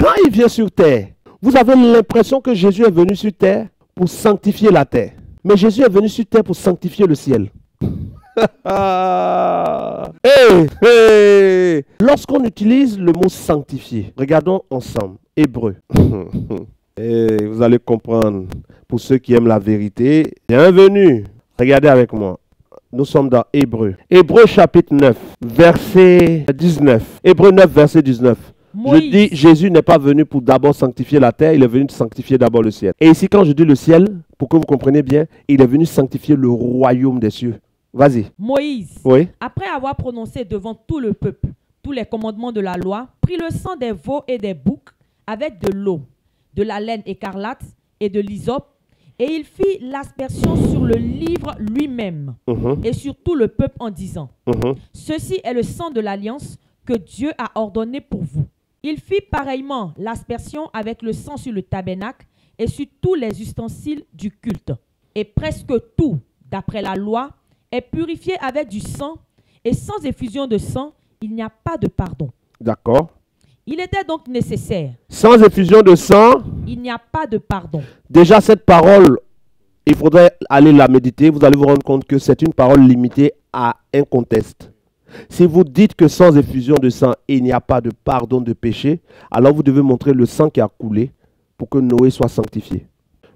quand il vient sur terre, vous avez l'impression que Jésus est venu sur terre pour sanctifier la terre. Mais Jésus est venu sur terre pour sanctifier le ciel. Lorsqu'on utilise le mot sanctifier, regardons ensemble, Hébreu. Vous allez comprendre, pour ceux qui aiment la vérité, bienvenue. Regardez avec moi. Nous sommes dans Hébreu. Hébreu chapitre 9, verset 19. Hébreu 9, verset 19. Moïse. Je dis, Jésus n'est pas venu pour d'abord sanctifier la terre, il est venu sanctifier d'abord le ciel. Et ici, quand je dis le ciel, pour que vous compreniez bien, il est venu sanctifier le royaume des cieux. Vas-y. Moïse, Oui. après avoir prononcé devant tout le peuple tous les commandements de la loi, prit le sang des veaux et des boucs avec de l'eau, de la laine écarlate et de l'hysope, et il fit l'aspersion sur le livre lui-même et sur tout le peuple en disant, ceci est le sang de l'alliance que Dieu a ordonné pour vous. Il fit pareillement l'aspersion avec le sang sur le tabernacle et sur tous les ustensiles du culte. Et presque tout, d'après la loi, est purifié avec du sang, et sans effusion de sang, il n'y a pas de pardon. D'accord. Il était donc nécessaire. Sans effusion de sang, Il n'y a pas de pardon. déjà cette parole, il faudrait aller la méditer. Vous allez vous rendre compte que c'est une parole limitée à un contexte. Si vous dites que sans effusion de sang, il n'y a pas de pardon de péché, alors vous devez montrer le sang qui a coulé pour que Noé soit sanctifié.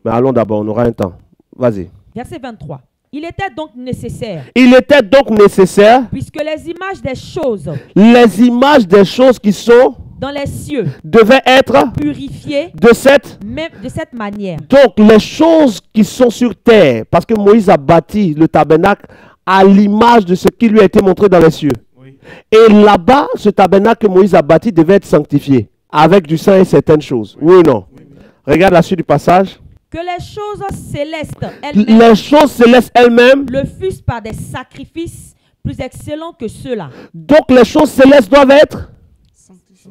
Mais allons d'abord, on aura un temps. Vas-y. Verset 23. Il était donc nécessaire, Il était donc nécessaire, puisque les images des choses les images des choses qui sont, dans les cieux devaient être purifiées de cette. même de cette manière. Donc les choses qui sont sur terre, parce que Moïse a bâti le tabernacle à l'image de ce qui lui a été montré dans les cieux. Oui. Et là-bas, ce tabernacle que Moïse a bâti devait être sanctifié avec du sang et certaines choses. Oui ou non? Oui. Regarde la suite du passage. Que les choses célestes elles-mêmes Les choses célestes elles-mêmes. le fussent par des sacrifices plus excellents que ceux-là. Donc les choses célestes doivent être sanctifiées.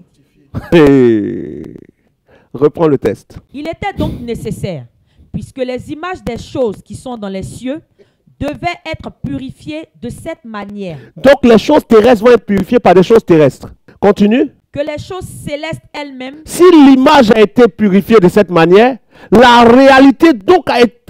Reprends le test. Il était donc nécessaire, puisque les images des choses qui sont dans les cieux devaient être purifiées de cette manière. Donc les choses terrestres vont être purifiées par des choses terrestres. Continue. Que les choses célestes elles-mêmes Si l'image a été purifiée de cette manière, la réalité donc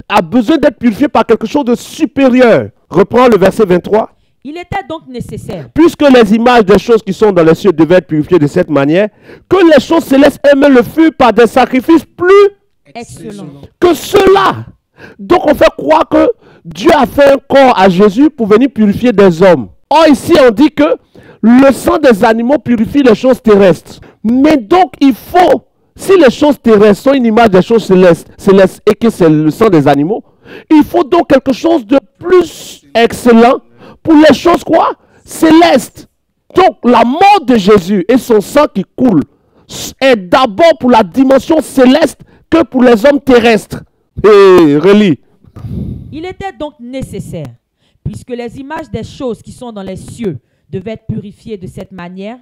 a besoin d'être purifiée par quelque chose de supérieur. Reprends le verset 23. il était donc nécessaire, Puisque les images des choses qui sont dans les cieux devaient être purifiées de cette manière, que les choses célestes elles-mêmes le furent par des sacrifices plus excellent. que cela. Donc on fait croire que Dieu a fait un corps à Jésus pour venir purifier des hommes. Or ici on dit que le sang des animaux purifie les choses terrestres. Mais donc il faut, si les choses terrestres sont une image des choses célestes et que c'est le sang des animaux, il faut donc quelque chose de plus excellent pour les choses quoi? Célestes. Donc la mort de Jésus et son sang qui coule est d'abord pour la dimension céleste que pour les hommes terrestres. Et relis. Il était donc nécessaire, puisque les images des choses qui sont dans les cieux devaient être purifiées de cette manière,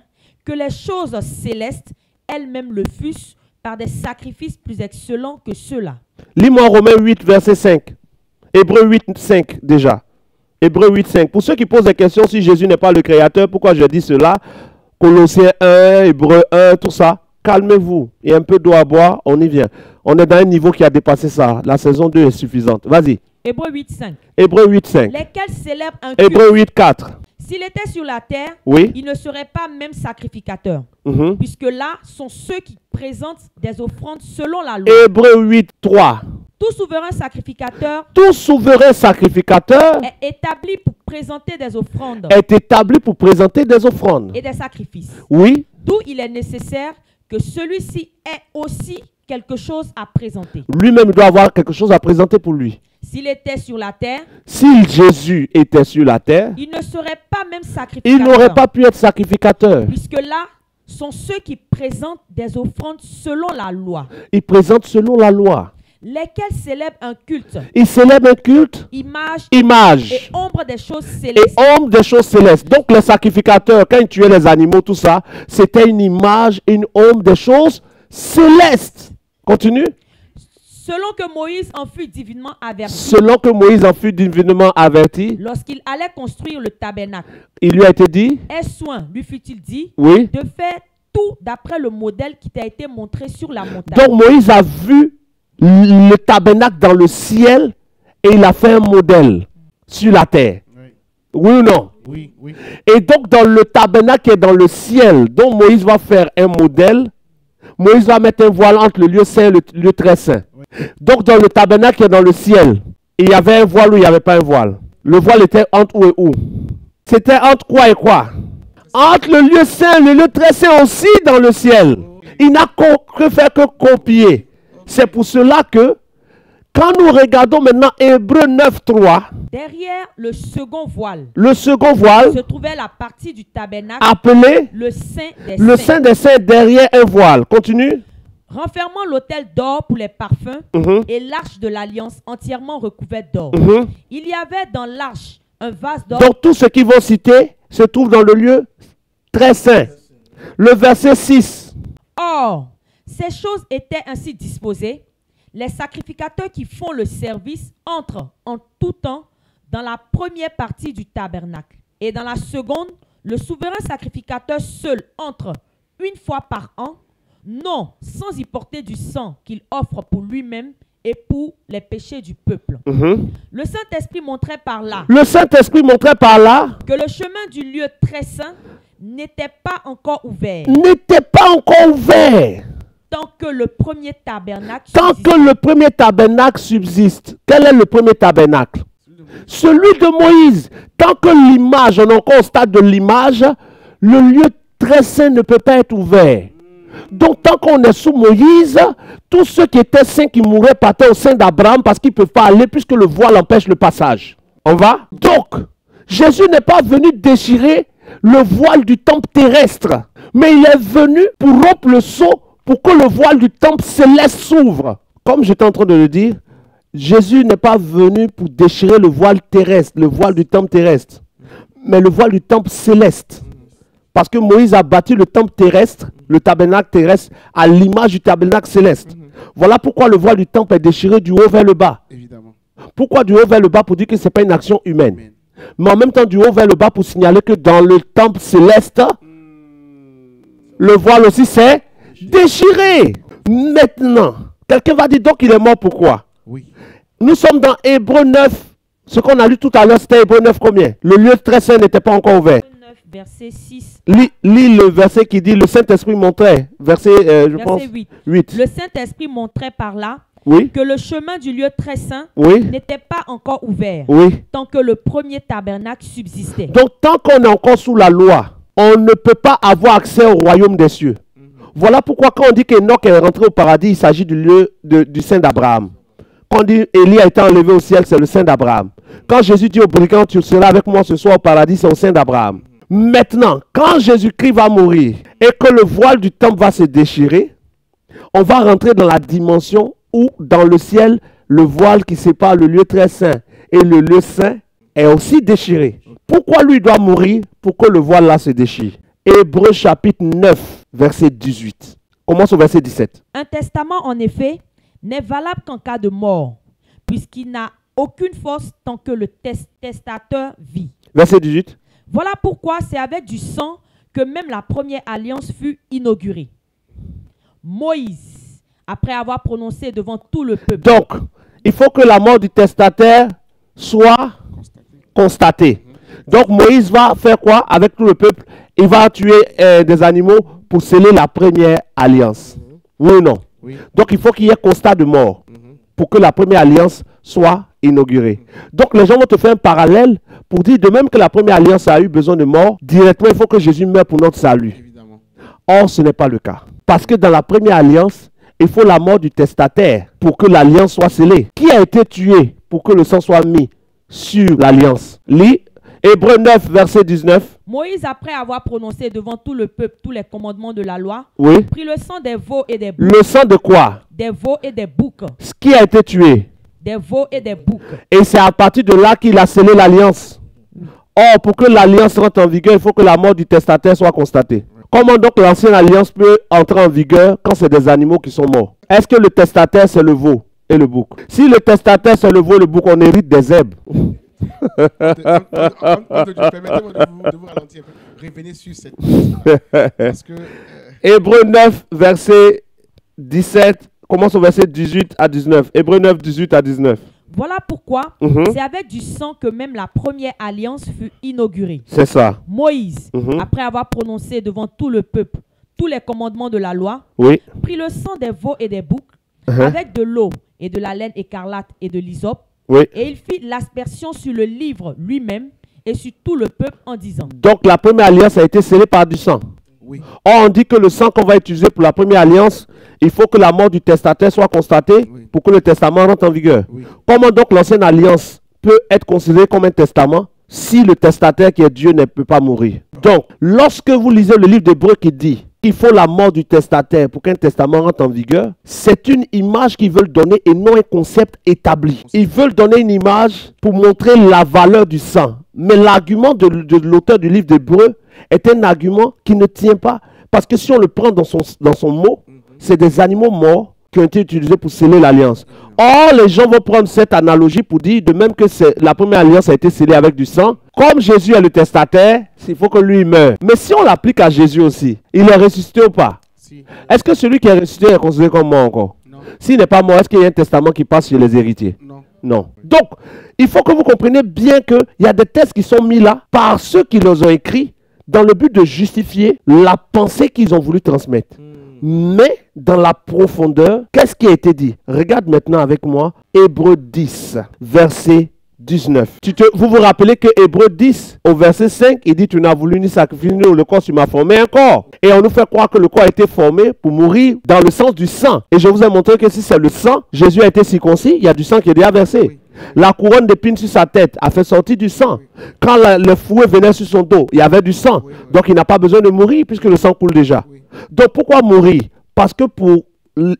que les choses célestes elles-mêmes le fussent par des sacrifices plus excellents que ceux-là. Lis-moi Romains 8, verset 5. Hébreux 8, 5 déjà. Hébreux 8, 5. Pour ceux qui posent des questions, si Jésus n'est pas le créateur, pourquoi je dis cela? Colossiens 1, Hébreux 1, tout ça. Calmez-vous. Il y a un peu d'eau à boire, on y vient. On est dans un niveau qui a dépassé ça. La saison 2 est suffisante. Vas-y. Hébreux 8, 5. Hébreux 8, 5. Lesquels célèbrent un culte. Hébreux 8, 4. S'il était sur la terre, Oui. il ne serait pas même sacrificateur, puisque là sont ceux qui présentent des offrandes selon la loi. Hébreux 8, 3. Tout souverain sacrificateur Tout souverain sacrificateur est établi pour présenter des offrandes est établi pour présenter des offrandes. et des sacrifices. Oui. D'où il est nécessaire que celui-ci ait aussi quelque chose à présenter. Lui-même doit avoir quelque chose à présenter pour lui. S'il était sur la terre, Si Jésus était sur la terre, il ne serait pas même il sacrificateur, n'aurait pas pu être sacrificateur. puisque là sont ceux qui présentent des offrandes selon la loi, Il présente selon la loi. lesquels célèbrent un culte, Il célèbre un culte, image image et ombre des choses et célestes. homme des choses célestes. Donc les sacrificateurs, quand ils tuaient les animaux, tout ça, c'était une image, une ombre des choses célestes. Continue. Selon que Moïse en fut divinement averti, Selon que Moïse en fut divinement averti, lorsqu'il allait construire le tabernacle, il lui a été dit, aie soin, lui fut-il dit, oui, de faire tout d'après le modèle qui t'a été montré sur la montagne. Donc Moïse a vu le tabernacle dans le ciel et il a fait un modèle sur la terre. Oui. Oui ou non? Oui, oui. Et donc dans le tabernacle qui est dans le ciel, dont Moïse va faire un modèle, Moïse va mettre un voile entre le lieu saint et le lieu très saint. Oui. Donc dans le tabernacle qui est dans le ciel, il y avait un voile ou il n'y avait pas un voile? Le voile était entre où et où? C'était entre quoi et quoi? Entre le lieu saint et le lieu très saint aussi dans le ciel. Il n'a que faire que copier. C'est pour cela que quand nous regardons maintenant Hébreux 9.3, Derrière le second voile le second voile se trouvait la partie du tabernacle, appelé le Saint des le Saints, Saint des Saints derrière un voile. Continue. renfermant l'autel d'or pour les parfums Mhm. et l'arche de l'alliance entièrement recouverte d'or. Mhm. Il y avait dans l'arche un vase d'or. Donc tout ce qu'ils vont citer se trouve dans le lieu très saint. Le verset 6. Or, ces choses étaient ainsi disposées. Les sacrificateurs qui font le service entrent en tout temps dans la première partie du tabernacle. Et dans la seconde, le souverain sacrificateur seul entre une fois par an, non sans y porter du sang qu'il offre pour lui-même et pour les péchés du peuple. Mhm. Le Saint-Esprit montrait par là Le Saint-Esprit montrait par là que le chemin du lieu très saint n'était pas encore ouvert n'était pas encore ouvert. tant que le premier tabernacle Tant subsistait. que le premier tabernacle subsiste. Quel est le premier tabernacle? Celui de Moïse. Tant que l'image, on est encore au stade de l'image, le lieu très saint ne peut pas être ouvert. Donc tant qu'on est sous Moïse, tous ceux qui étaient saints qui mouraient partaient au sein d'Abraham parce qu'ils ne peuvent pas aller puisque le voile empêche le passage. On va? Donc, Jésus n'est pas venu déchirer le voile du temple terrestre, mais il est venu pour rompre le sceau pour que le voile du temple céleste s'ouvre. Comme j'étais en train de le dire, Jésus n'est pas venu pour déchirer le voile terrestre, le voile du temple terrestre, mais le voile du temple céleste. Parce que Moïse a bâti le temple terrestre, le tabernacle terrestre, à l'image du tabernacle céleste. Voilà pourquoi le voile du temple est déchiré du haut vers le bas. Évidemment. Pourquoi du haut vers le bas? Pour dire que ce n'est pas une action humaine. Amen. Mais en même temps du haut vers le bas pour signaler que dans le temple céleste, le voile aussi s'est déchiré. Maintenant, quelqu'un va dire donc il est mort pourquoi? Oui. Nous sommes dans Hébreux 9. Ce qu'on a lu tout à l'heure, c'était Hébreux 9 combien? Le lieu très saint n'était pas encore ouvert. 9, verset 6, Lis le verset qui dit le Saint-Esprit montrait. Verset, je pense, verset 8. 8. Le Saint-Esprit montrait par là Oui, que le chemin du lieu très saint oui, n'était pas encore ouvert oui. tant que le premier tabernacle subsistait. Donc, tant qu'on est encore sous la loi, on ne peut pas avoir accès au royaume des cieux. Voilà pourquoi quand on dit qu'Enoch est rentré au paradis, il s'agit du lieu du Saint d'Abraham. Quand on dit Élie a été enlevé au ciel, c'est le Saint d'Abraham. Quand Jésus dit au brigand, tu seras avec moi ce soir au paradis, c'est au Saint d'Abraham. Maintenant, quand Jésus-Christ va mourir et que le voile du temple va se déchirer, on va rentrer dans la dimension où, dans le ciel, le voile qui sépare le lieu très saint et le lieu saint est aussi déchiré. Pourquoi lui doit mourir? Pour que le voile là se déchire. Hébreux chapitre 9, verset 18. Commence au verset 17. Un testament, en effet, n'est valable qu'en cas de mort, puisqu'il n'a aucune force tant que le testateur vit. Verset 18. Voilà pourquoi c'est avec du sang que même la première alliance fut inaugurée. Moïse, après avoir prononcé devant tout le peuple, Donc, il faut que la mort du testataire soit constatée. Donc, Moïse va faire quoi avec tout le peuple? Il va tuer des animaux pour sceller la première alliance. Oui ou non? Oui. Donc, il faut qu'il y ait constat de mort pour que la première alliance soit inaugurée. Donc, les gens vont te faire un parallèle pour dire de même que la première alliance a eu besoin de mort, directement, il faut que Jésus meure pour notre salut. Évidemment. Or, ce n'est pas le cas. Parce que dans la première alliance, il faut la mort du testataire pour que l'alliance soit scellée. Qui a été tué pour que le sang soit mis sur l'alliance? Lis Hébreux 9, verset 19. Moïse, après avoir prononcé devant tout le peuple tous les commandements de la loi, Oui. prit le sang des veaux et des boucs, Le sang de quoi? des veaux et des boucs, Qui a été tué? des veaux et des boucs. Et c'est à partir de là qu'il a scellé l'alliance. Or, pour que l'alliance rentre en vigueur, il faut que la mort du testataire soit constatée. Comment donc l'ancienne alliance peut entrer en vigueur quand c'est des animaux qui sont morts? Est-ce que le testataire, c'est le veau et le bouc? Si le testataire, c'est le veau et le bouc, on hérite des zèbres. Permettez-moi de vous ralentir un peu. Revenez sur cette chose. Parce que Hébreux 9, verset 17. Commence au verset 18 à 19. Hébreux 9, 18 à 19. Voilà pourquoi c'est avec du sang que même la première alliance fut inaugurée. C'est ça. Moïse, après avoir prononcé devant tout le peuple tous les commandements de la loi, Oui. prit le sang des veaux et des boucs avec de l'eau et de la laine écarlate et de l'hysope, Oui. et il fit l'aspersion sur le livre lui-même et sur tout le peuple en disant: Donc la première alliance a été scellée par du sang. Oui. Or, on dit que le sang qu'on va utiliser pour la première alliance, il faut que la mort du testataire soit constatée Oui. pour que le testament rentre en vigueur. Oui. Comment donc l'ancienne alliance peut être considérée comme un testament si le testataire qui est Dieu ne peut pas mourir? Donc, lorsque vous lisez le livre d'Hébreux qui dit qu'il faut la mort du testataire pour qu'un testament rentre en vigueur, c'est une image qu'ils veulent donner et non un concept établi. Ils veulent donner une image pour montrer la valeur du sang. Mais l'argument de l'auteur du livre d'Hébreux est un argument qui ne tient pas. Parce que si on le prend dans son mot, c'est des animaux morts qui ont été utilisés pour sceller l'alliance. Or, les gens vont prendre cette analogie pour dire, de même que la première alliance a été scellée avec du sang, comme Jésus est le testataire, il faut que lui meure. Mais si on l'applique à Jésus aussi, il est ressuscité ou pas? Si. Est-ce que celui qui est ressuscité est considéré comme mort encore? Non. S'il n'est pas mort, est-ce qu'il y a un testament qui passe chez les héritiers? Non. Non. Donc, il faut que vous compreniez bien qu'il y a des textes qui sont mis là par ceux qui les ont écrits dans le but de justifier la pensée qu'ils ont voulu transmettre. Mais dans la profondeur, qu'est-ce qui a été dit? Regarde maintenant avec moi Hébreux 10, verset 19. Vous vous rappelez que Hébreux 10, au verset 5, il dit: tu n'as voulu ni sacrifier ni le corps, tu m'as formé un corps. Et on nous fait croire que le corps a été formé pour mourir dans le sens du sang. Et je vous ai montré que si c'est le sang, Jésus a été circoncis, il y a du sang qui est déjà versé. Oui. La couronne d'épines sur sa tête a fait sortir du sang. Quand le fouet venait sur son dos, il y avait du sang. Donc il n'a pas besoin de mourir puisque le sang coule déjà. Donc pourquoi mourir? Parce que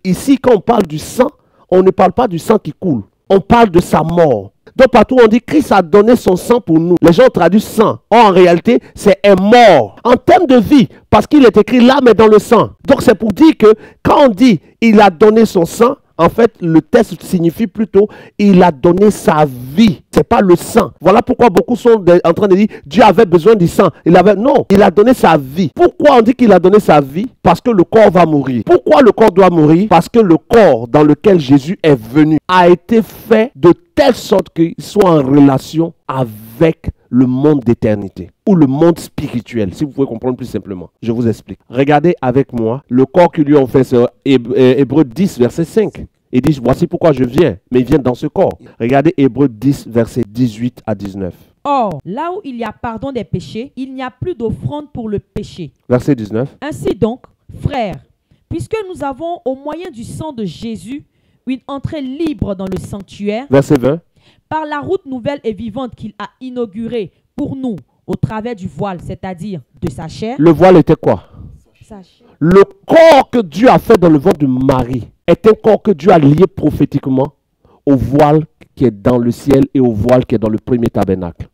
ici, quand on parle du sang, on ne parle pas du sang qui coule. On parle de sa mort. Donc partout on dit Christ a donné son sang pour nous. Les gens traduisent sang. Or en réalité, c'est un mort. En termes de vie, parce qu'il est écrit l'âme est dans le sang. Donc c'est pour dire que quand on dit il a donné son sang, en fait, le texte signifie plutôt il a donné sa vie. Ce n'est pas le sang. Voilà pourquoi beaucoup sont en train de dire Dieu avait besoin du sang. Non, il a donné sa vie. Pourquoi on dit qu'il a donné sa vie? Parce que le corps va mourir. Pourquoi le corps doit mourir? Parce que le corps dans lequel Jésus est venu a été fait de telle sorte qu'il soit en relation avec le monde d'éternité ou le monde spirituel, si vous pouvez comprendre plus simplement. Je vous explique. Regardez avec moi le corps que lui ont fait, c'est Hébreux 10, verset 5. Il dit, voici pourquoi je viens, mais il vient dans ce corps. Regardez Hébreux 10, verset 18 à 19. Or, là où il y a pardon des péchés, il n'y a plus d'offrande pour le péché. Verset 19. Ainsi donc, frères, puisque nous avons au moyen du sang de Jésus une entrée libre dans le sanctuaire, Verset 20. par la route nouvelle et vivante qu'il a inaugurée pour nous au travers du voile, c'est-à-dire de sa chair. Le voile était quoi? Sa chair. Le corps que Dieu a fait dans le ventre de Marie est un corps que Dieu a lié prophétiquement au voile qui est dans le ciel et au voile qui est dans le premier tabernacle.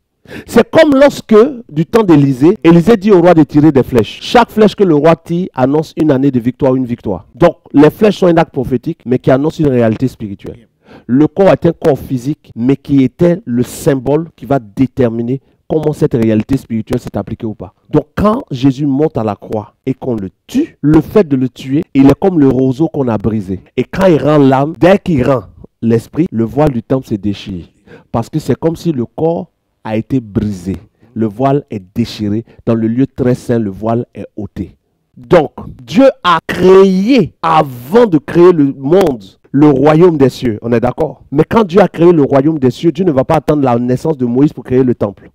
C'est comme lorsque, du temps d'Élisée, Élisée dit au roi de tirer des flèches. Chaque flèche que le roi tire annonce une année de victoire ou une victoire. Donc, les flèches sont un acte prophétique, mais qui annonce une réalité spirituelle. Le corps est un corps physique, mais qui était le symbole qui va déterminer comment cette réalité spirituelle s'est appliquée ou pas. Donc, quand Jésus monte à la croix et qu'on le tue, le fait de le tuer, il est comme le roseau qu'on a brisé. Et quand il rend l'âme, dès qu'il rend l'esprit, le voile du temple se déchire. Parce que c'est comme si le corps a été brisé. Le voile est déchiré. Dans le lieu très saint, le voile est ôté. Donc, Dieu a créé, avant de créer le monde, le royaume des cieux. On est d'accord? Mais quand Dieu a créé le royaume des cieux, Dieu ne va pas attendre la naissance de Moïse pour créer le temple.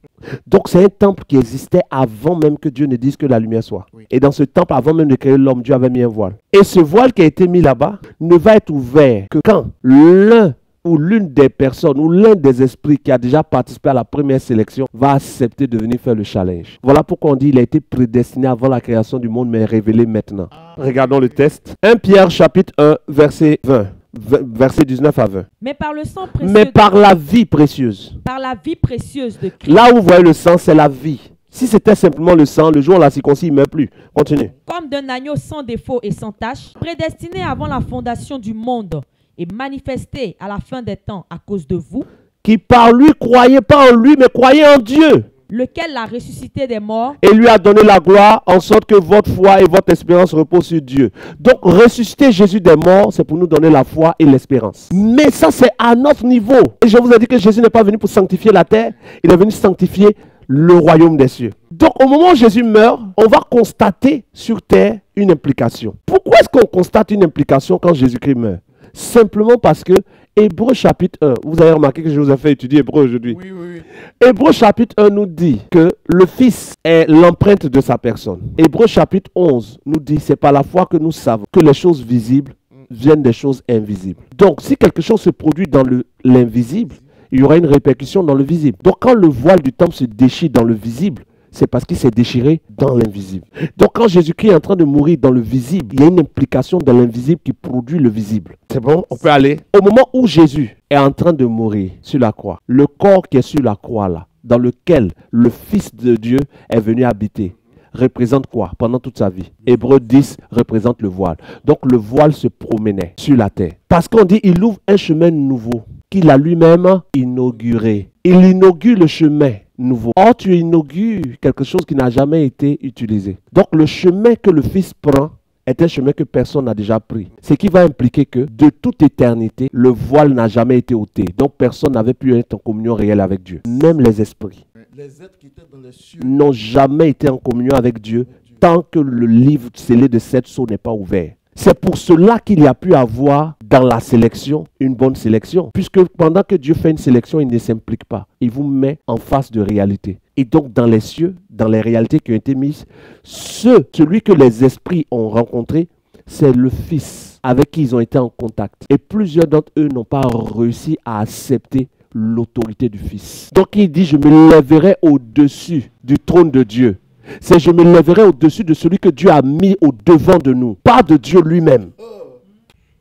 Donc, c'est un temple qui existait avant même que Dieu ne dise que la lumière soit. Et dans ce temple, avant même de créer l'homme, Dieu avait mis un voile. Et ce voile qui a été mis là-bas ne va être ouvert que quand l'un ou l'une des personnes ou l'un des esprits qui a déjà participé à la première sélection va accepter de venir faire le challenge. Voilà pourquoi on dit qu'il a été prédestiné avant la création du monde, mais révélé maintenant. Regardons le test. 1 Pierre chapitre 1, verset 20. Verset 19 à 20. Mais par le sang précieux, Mais par la vie précieuse. par la vie précieuse de Christ, Là où vous voyez le sang, c'est la vie. Si c'était simplement le sang, le jour où on l'a circoncis, il ne meurt plus. Continue. comme d'un agneau sans défaut et sans tache, prédestiné avant la fondation du monde et manifesté à la fin des temps à cause de vous, Qui par lui, croyez pas en lui, mais croyez en Dieu. lequel l'a ressuscité des morts et lui a donné la gloire, en sorte que votre foi et votre espérance reposent sur Dieu. Donc, ressusciter Jésus des morts, c'est pour nous donner la foi et l'espérance. Mais ça, c'est à notre niveau. Et je vous ai dit que Jésus n'est pas venu pour sanctifier la terre, il est venu sanctifier le royaume des cieux. Donc, au moment où Jésus meurt, on va constater sur terre une implication. Pourquoi est-ce qu'on constate une implication quand Jésus-Christ meurt? Simplement parce que Hébreux chapitre 1, vous avez remarqué que je vous ai fait étudier Hébreux aujourd'hui. Oui, oui, oui. Hébreux chapitre 1 nous dit que le Fils est l'empreinte de sa personne. Hébreux chapitre 11 nous dit, c'est par la foi que nous savons que les choses visibles viennent des choses invisibles. Donc, si quelque chose se produit dans l'invisible, il y aura une répercussion dans le visible. Donc, quand le voile du temple se déchire dans le visible, c'est parce qu'il s'est déchiré dans l'invisible. Donc, quand Jésus-Christ est en train de mourir dans le visible, il y a une implication dans l'invisible qui produit le visible. C'est bon? On peut aller? Au moment où Jésus est en train de mourir sur la croix, le corps qui est sur la croix là, dans lequel le Fils de Dieu est venu habiter, représente quoi pendant toute sa vie? Hébreux 10 représente le voile. Donc, le voile se promenait sur la terre. Parce qu'on dit, il ouvre un chemin nouveau qu'il a lui-même inauguré. Il inaugure le chemin nouveau. Or, tu inaugures quelque chose qui n'a jamais été utilisé. Donc, le chemin que le Fils prend est un chemin que personne n'a déjà pris. Ce qui va impliquer que, de toute éternité, le voile n'a jamais été ôté. Donc, personne n'avait pu être en communion réelle avec Dieu. Même les esprits Les êtres qui étaient dans les cieux n'ont jamais été en communion avec Dieu tant que le livre scellé de 7 sceaux n'est pas ouvert. C'est pour cela qu'il y a pu avoir dans la sélection une bonne sélection. Puisque pendant que Dieu fait une sélection, il ne s'implique pas. Il vous met en face de réalité. Et donc dans les cieux, dans les réalités qui ont été mises, celui que les esprits ont rencontré, c'est le Fils avec qui ils ont été en contact. Et plusieurs d'entre eux n'ont pas réussi à accepter l'autorité du Fils. Donc il dit, je me lèverai au-dessus du trône de Dieu. C'est je me lèverai au-dessus de celui que Dieu a mis au-devant de nous, pas de Dieu lui-même.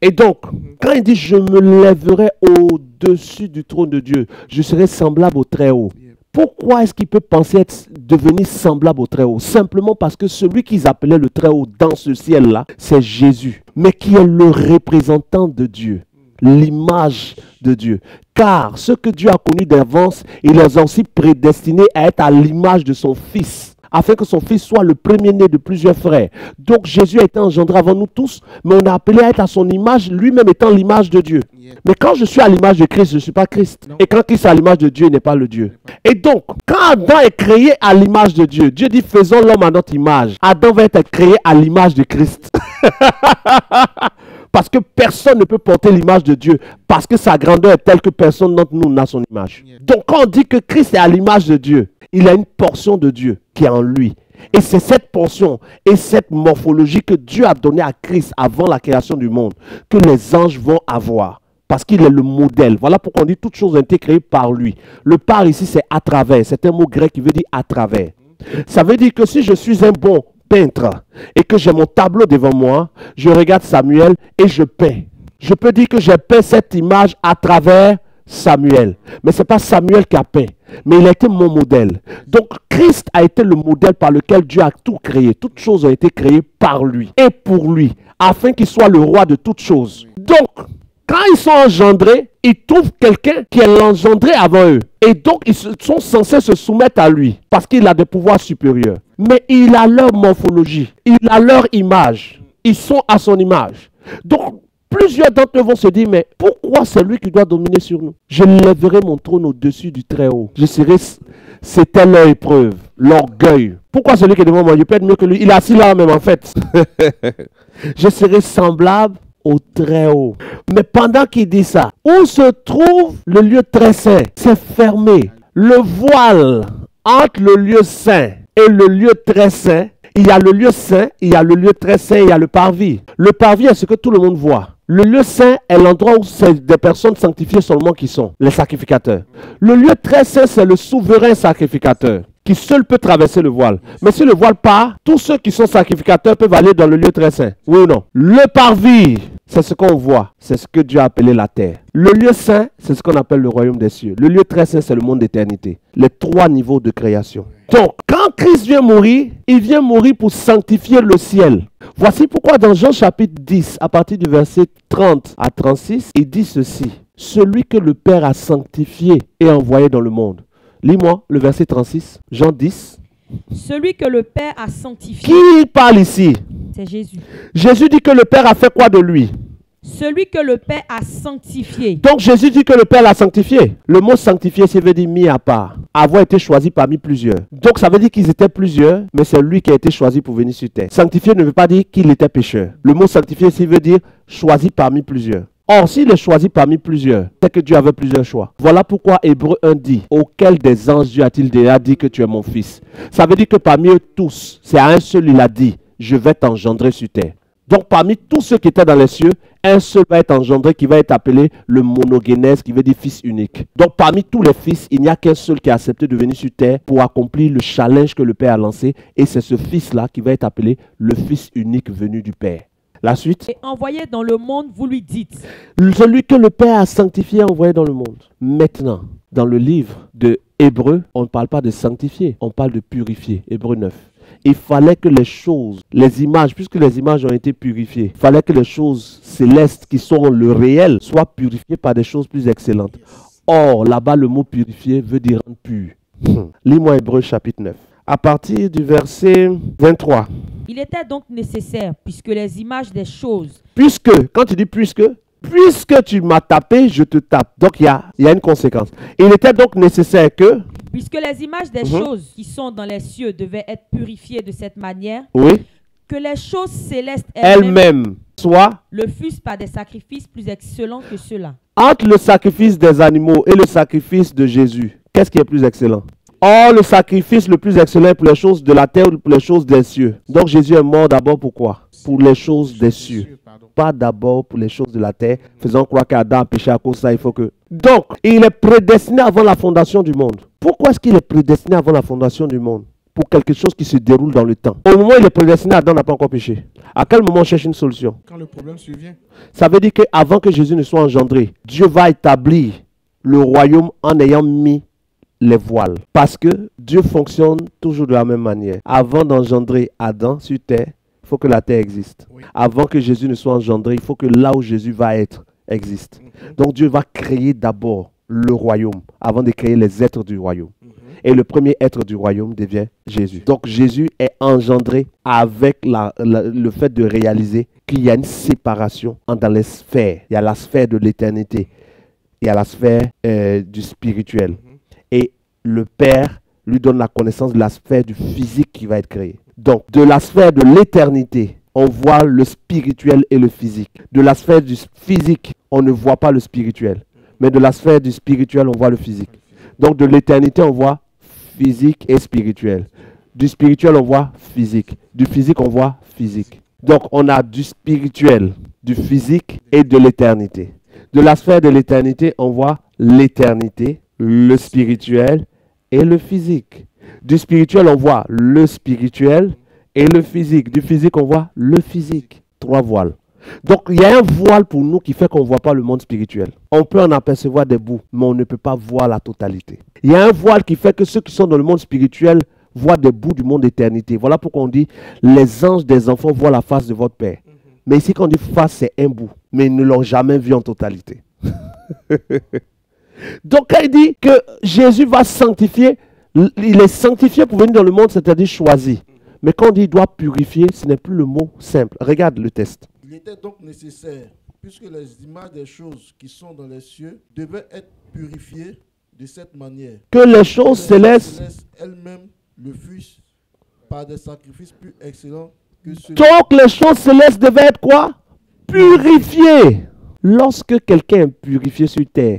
Et donc, quand il dit je me lèverai au-dessus du trône de Dieu, je serai semblable au Très-Haut. Pourquoi est-ce qu'il peut penser devenir semblable au Très-Haut? Simplement parce que celui qu'ils appelaient le Très-Haut dans ce ciel-là, c'est Jésus, mais qui est le représentant de Dieu, l'image de Dieu. Car ce que Dieu a connu d'avance, il les a aussi prédestinés à être à l'image de son Fils, afin que son Fils soit le premier-né de plusieurs frères. Donc Jésus a été engendré avant nous tous, mais on a appelé à être à son image, lui-même étant l'image de Dieu. Mais quand je suis à l'image de Christ, je ne suis pas Christ. Et quand Christ est à l'image de Dieu, il n'est pas le Dieu. Et donc, quand Adam est créé à l'image de Dieu, Dieu dit faisons l'homme à notre image. Adam va être créé à l'image de Christ. Parce que personne ne peut porter l'image de Dieu, parce que sa grandeur est telle que personne d'entre nous n'a son image. Donc quand on dit que Christ est à l'image de Dieu, il a une portion de Dieu qui est en lui. Et c'est cette portion et cette morphologie que Dieu a donnée à Christ avant la création du monde, que les anges vont avoir. Parce qu'il est le modèle. Voilà pourquoi on dit toutes choses ont été créées par lui. Le par ici, c'est à travers. C'est un mot grec qui veut dire à travers. Ça veut dire que si je suis un bon peintre et que j'ai mon tableau devant moi, je regarde Samuel et je peins. Je peux dire que j'ai peint cette image à travers Samuel. Mais ce n'est pas Samuel qui a peint, mais il a été mon modèle. Donc Christ a été le modèle par lequel Dieu a tout créé. Toutes choses ont été créées par lui et pour lui, afin qu'il soit le roi de toutes choses. Donc, quand ils sont engendrés, ils trouvent quelqu'un qui est l'engendré avant eux. Et donc, ils sont censés se soumettre à lui parce qu'il a des pouvoirs supérieurs. Mais il a leur morphologie, il a leur image. Ils sont à son image. Donc, plusieurs d'entre eux vont se dire, mais pourquoi c'est lui qui doit dominer sur nous? Je lèverai mon trône au-dessus du Très-Haut. C'était leur épreuve, l'orgueil. Pourquoi celui qui est devant moi, je peux être mieux que lui? Il est assis là même en fait. Je serai semblable au Très-Haut. Mais pendant qu'il dit ça, où se trouve le lieu très saint? C'est fermé. Le voile entre le lieu saint et le lieu très saint, il y a le lieu saint, il y a le lieu très saint, il y a le parvis. Le parvis est ce que tout le monde voit. Le lieu saint est l'endroit où c'est des personnes sanctifiées seulement qui sont, les sacrificateurs. Le lieu très saint, c'est le souverain sacrificateur qui seul peut traverser le voile. Mais si le voile part, tous ceux qui sont sacrificateurs peuvent aller dans le lieu très saint. Oui ou non? Le parvis, c'est ce qu'on voit. C'est ce que Dieu a appelé la terre. Le lieu saint, c'est ce qu'on appelle le royaume des cieux. Le lieu très saint, c'est le monde d'éternité. Les 3 niveaux de création. Donc, quand Christ vient mourir, il vient mourir pour sanctifier le ciel. Voici pourquoi dans Jean chapitre 10, à partir du verset 30 à 36, il dit ceci. Celui que le Père a sanctifié et envoyé dans le monde, Lis-moi le verset 36, Jean 10. Celui que le Père a sanctifié, Qui parle ici? c'est Jésus. Jésus dit que le Père a fait quoi de lui? Celui que le Père a sanctifié. Donc Jésus dit que le Père l'a sanctifié. Le mot sanctifié, ça veut dire mis à part. Avoir été choisi parmi plusieurs. Donc ça veut dire qu'ils étaient plusieurs, mais c'est lui qui a été choisi pour venir sur terre. Sanctifié ne veut pas dire qu'il était pécheur. Le mot sanctifié, ça veut dire choisi parmi plusieurs. Or, s'il est choisi parmi plusieurs, c'est que Dieu avait plusieurs choix. Voilà pourquoi Hébreux 1 dit, auquel des anges Dieu a-t-il déjà dit que tu es mon fils? Ça veut dire que parmi eux tous, c'est à un seul il a dit, je vais t'engendrer sur terre. Donc parmi tous ceux qui étaient dans les cieux, un seul va être engendré qui va être appelé le monogénèse, qui veut dire fils unique. Donc parmi tous les fils, il n'y a qu'un seul qui a accepté de venir sur terre pour accomplir le challenge que le Père a lancé. Et c'est ce fils-là qui va être appelé le fils unique venu du Père. La suite. Et envoyé dans le monde, vous lui dites. Celui que le Père a sanctifié, envoyé dans le monde. Maintenant, dans le livre de Hébreux, on ne parle pas de sanctifier, on parle de purifier. Hébreux 9. Il fallait que les choses, les images, puisque les images ont été purifiées, il fallait que les choses célestes qui sont le réel soient purifiées par des choses plus excellentes. Or, là-bas, le mot purifier veut dire rendre pur. Lis-moi Hébreux chapitre 9. À partir du verset 23. Il était donc nécessaire, puisque les images des choses. Puisque, quand tu dis puisque tu m'as tapé, je te tape. Donc, il y a une conséquence. Il était donc nécessaire que... Puisque les images des choses qui sont dans les cieux devaient être purifiées de cette manière, Oui. que les choses célestes Elle-même soit... le fussent par des sacrifices plus excellents que ceux-là. Entre le sacrifice des animaux et le sacrifice de Jésus, qu'est-ce qui est plus excellent? Or, le sacrifice le plus excellent est pour les choses de la terre ou pour les choses des cieux. Donc, Jésus est mort d'abord pour quoi? Pour les choses des cieux. Pas d'abord pour les choses de la terre, faisant croire qu'Adam a péché à cause de ça, il faut que... Donc, il est prédestiné avant la fondation du monde. Pourquoi est-ce qu'il est prédestiné avant la fondation du monde? Pour quelque chose qui se déroule dans le temps. Au moment où il est prédestiné, Adam n'a pas encore péché. À quel moment on cherche une solution? Quand le problème survient. Ça veut dire qu'avant que Jésus ne soit engendré, Dieu va établir le royaume en ayant mis les voiles. Parce que Dieu fonctionne toujours de la même manière. Avant d'engendrer Adam sur terre, il faut que la terre existe. Oui. Avant que Jésus ne soit engendré, il faut que là où Jésus va être existe. Donc Dieu va créer d'abord le royaume avant de créer les êtres du royaume. Et le premier être du royaume devient Jésus. Donc Jésus est engendré avec le fait de réaliser qu'il y a une séparation dans les sphères. Il y a la sphère de l'éternité. Il y a la sphère du spirituel. Et le Père lui donne la connaissance de la sphère du physique qui va être créé. Donc, de la sphère de l'éternité, on voit le spirituel et le physique. De la sphère du physique, on ne voit pas le spirituel. Mais de la sphère du spirituel, on voit le physique. Donc, de l'éternité, on voit physique et spirituel. Du spirituel, on voit physique. Du physique, on voit physique. Donc, on a du spirituel, du physique et de l'éternité. De la sphère de l'éternité, on voit l'éternité, le spirituel et le physique. Du spirituel, on voit le spirituel et le physique. Du physique, on voit le physique. 3 voiles. Donc, il y a un voile pour nous qui fait qu'on ne voit pas le monde spirituel. On peut en apercevoir des bouts, mais on ne peut pas voir la totalité. Il y a un voile qui fait que ceux qui sont dans le monde spirituel voient des bouts du monde d'éternité. Voilà pourquoi on dit, les anges des enfants voient la face de votre Père. Mais ici, quand on dit face, c'est un bout. Mais ils ne l'ont jamais vu en totalité. Donc, quand il dit que Jésus va sanctifier, il est sanctifié pour venir dans le monde, c'est-à-dire choisi. Mais quand on dit il doit purifier, ce n'est plus le mot simple. Regarde le test. Il était donc nécessaire, puisque les images des choses qui sont dans les cieux devaient être purifiées de cette manière. Que les choses célestes elles-mêmes le fussent par des sacrifices plus excellents que ceux. Donc les choses célestes devaient être quoi? Purifiées. Lorsque quelqu'un est purifié sur terre,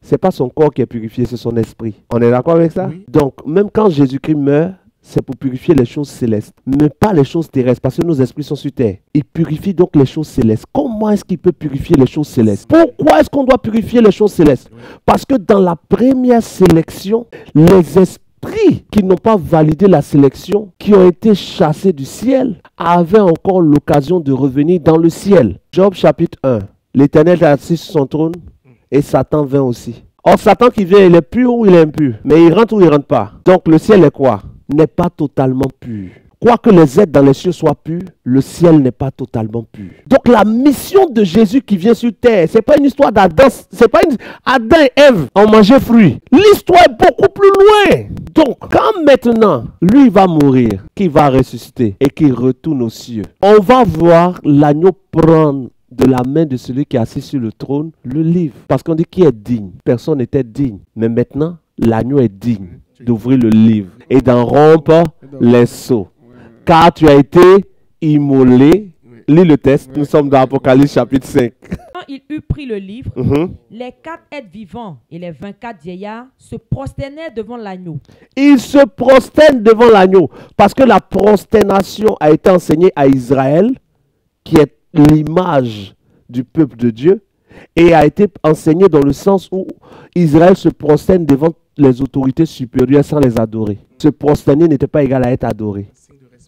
ce n'est pas son corps qui est purifié, c'est son esprit. On est d'accord avec ça? Oui. Donc même quand Jésus-Christ meurt, c'est pour purifier les choses célestes, mais pas les choses terrestres, parce que nos esprits sont sur terre. Il purifie donc les choses célestes. Comment est-ce qu'il peut purifier les choses célestes? Pourquoi est-ce qu'on doit purifier les choses célestes? Parce que dans la première sélection, les esprits qui n'ont pas validé la sélection, qui ont été chassés du ciel, avaient encore l'occasion de revenir dans le ciel. Job chapitre 1. L'Éternel est assis sur son trône et Satan vint aussi. Or, Satan qui vient, il est pur ou il est impur? Mais il rentre ou il ne rentre pas? Donc, le ciel est quoi? N'est pas totalement pur. quoique les êtres dans les cieux soient purs, le ciel n'est pas totalement pur. Donc la mission de Jésus qui vient sur terre, c'est pas une histoire d'Adam, c'est pas une... Adam et Ève ont mangé fruit. L'histoire est beaucoup plus loin. Donc quand maintenant, lui va mourir, qu'il va ressusciter et qu'il retourne aux cieux, on va voir l'agneau prendre de la main de celui qui est assis sur le trône le livre. Parce qu'on dit qui est digne. Personne n'était digne. Mais maintenant, l'agneau est digne d'ouvrir le livre et d'en rompre les sceaux. Car tu as été immolé. Lis le texte. Nous sommes dans Apocalypse chapitre 5. Quand il eut pris le livre, les 4 êtres vivants et les 24 vieillards se prosternaient devant l'agneau. Ils se prosternent devant l'agneau. Parce que la prosternation a été enseignée à Israël, qui est l'image du peuple de Dieu, et a été enseignée dans le sens où Israël se prosterne devant les autorités supérieures sans les adorer. Se prosterner n'était pas égal à être adoré.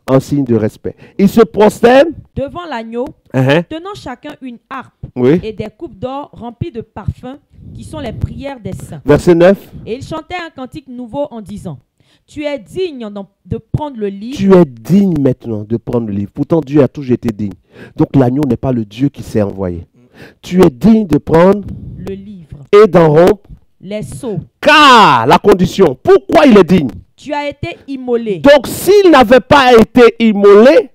Un signe de respect. Ils se prosternent devant l'agneau, tenant chacun une harpe et des coupes d'or remplies de parfums qui sont les prières des saints. Verset 9. Et ils chantaient un cantique nouveau en disant: tu es digne de prendre le livre. Tu es digne maintenant de prendre le livre. Pourtant, Dieu a toujours été digne. Donc l'agneau n'est pas le Dieu qui s'est envoyé. Tu es digne de prendre le livre et d'en rompre les sceaux. Car la condition, pourquoi il est digne? Tu as été immolé. Donc s'il n'avait pas été immolé,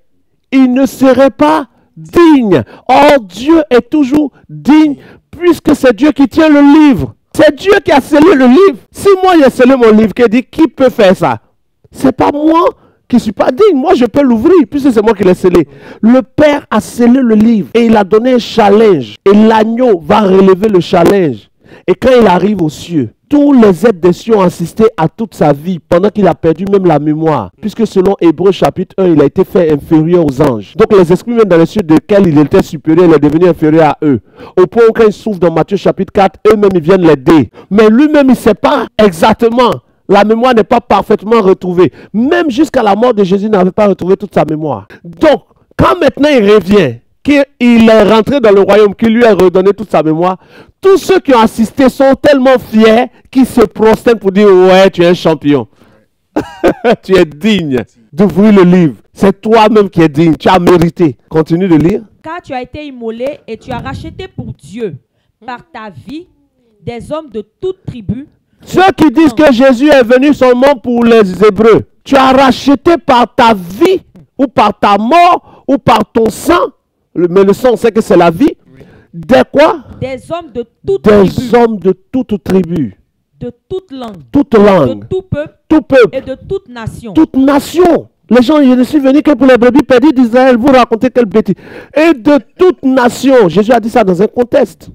il ne serait pas digne. Or Dieu est toujours digne puisque c'est Dieu qui tient le livre. C'est Dieu qui a scellé le livre. Si moi j'ai scellé mon livre, qui peut faire ça? C'est pas moi qui ne suis pas digne. Moi je peux l'ouvrir puisque c'est moi qui l'ai scellé. Le Père a scellé le livre et il a donné un challenge. Et l'agneau va relever le challenge. Et quand il arrive aux cieux, tous les êtres des cieux ont assisté à toute sa vie pendant qu'il a perdu même la mémoire. Puisque selon Hébreux chapitre 1, il a été fait inférieur aux anges. Donc les esprits même dans les cieux desquels il était supérieur, il est devenu inférieur à eux. Au point où quand il souffre dans Matthieu chapitre 4, eux-mêmes ils viennent l'aider. Mais lui-même il ne sait pas exactement. La mémoire n'est pas parfaitement retrouvée. Même jusqu'à la mort de Jésus, il n'avait pas retrouvé toute sa mémoire. Donc, quand maintenant il revient, qu'il est rentré dans le royaume, qu'il lui a redonné toute sa mémoire, tous ceux qui ont assisté sont tellement fiers qu'ils se prosternent pour dire: ouais, tu es un champion. Tu es digne d'ouvrir le livre. C'est toi-même qui es digne. Tu as mérité. Continue de lire. Car tu as été immolé et tu as racheté pour Dieu, par ta vie, des hommes de toute tribu. Ceux qui disent que Jésus est venu seulement pour les Hébreux, tu as racheté par ta vie, ou par ta mort, ou par ton sang. Mais le sang, on sait que c'est la vie. Des quoi? Des hommes de toute tribu. Des hommes de toute tribu. De toute langue. Toute langue. De tout peuple. Tout peuple. Et de toute nation. Toute nation. Les gens, je ne suis venu que pour les brebis perdues d'Israël. Vous racontez quelle bêtise. Et de toute nation. Jésus a dit ça dans un contexte.